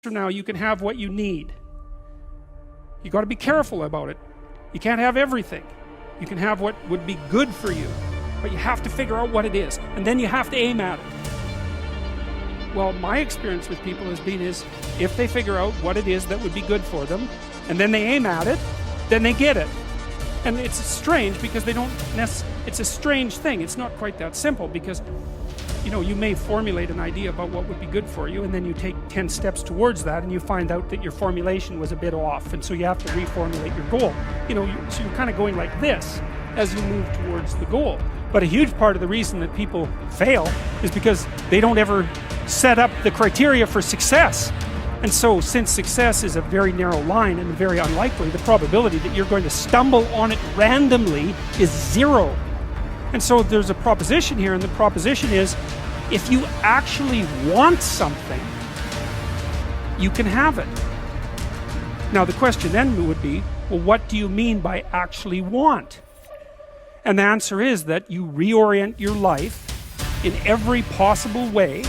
from now you can have what you need. You got to be careful about it. You can't have everything. You can have what would be good for you, but you have to figure out what it is, and then you have to aim at it. Well, my experience with people has been is if they figure out what it is that would be good for them, and then they aim at it, then they get it. And it's strange because they don't it's a strange thing. It's not quite that simple because you may formulate an idea about what would be good for you, and then you take 10 steps towards that and you find out that your formulation was a bit off, and so you have to reformulate your goal. So you're kind of going like this as you move towards the goal. But a huge part of the reason that people fail is because they don't ever set up the criteria for success. And so since success is a very narrow line and very unlikely, the probability that you're going to stumble on it randomly is 0. And so there's a proposition here, and the proposition is if you actually want something, you can have it. Now the question then would be, well, what do you mean by actually want? And the answer is that you reorient your life in every possible way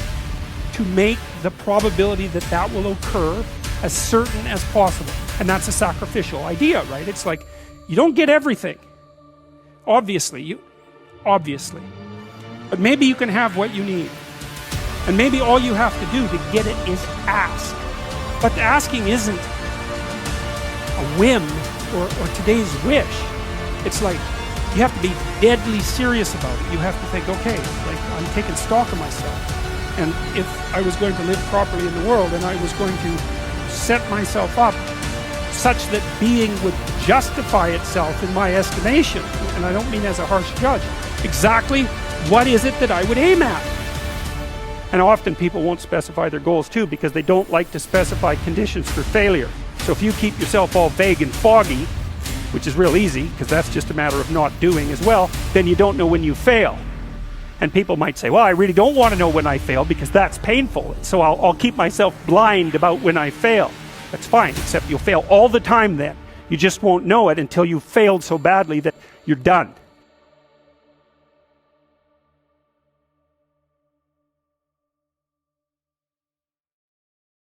to make the probability that that will occur as certain as possible. And that's a sacrificial idea, right? It's like you don't get everything, obviously, but maybe you can have what you need, and maybe all you have to do to get it is ask. But the asking isn't a whim or today's wish. It's like you have to be deadly serious about it. You have to think, okay, like I'm taking stock of myself, and if I was going to live properly in the world, and I was going to set myself up such that being would justify itself in my estimation, and I don't mean as a harsh judge, exactly what is it that I would aim at? And often people won't specify their goals too because they don't like to specify conditions for failure. So if you keep yourself all vague and foggy, which is real easy because that's just a matter of not doing as well, then you don't know when you fail. And people might say, well, I really don't want to know when I fail because that's painful, so I'll keep myself blind about when I fail. That's fine, except you'll fail all the time then. You just won't know it until you've failed so badly that you're done.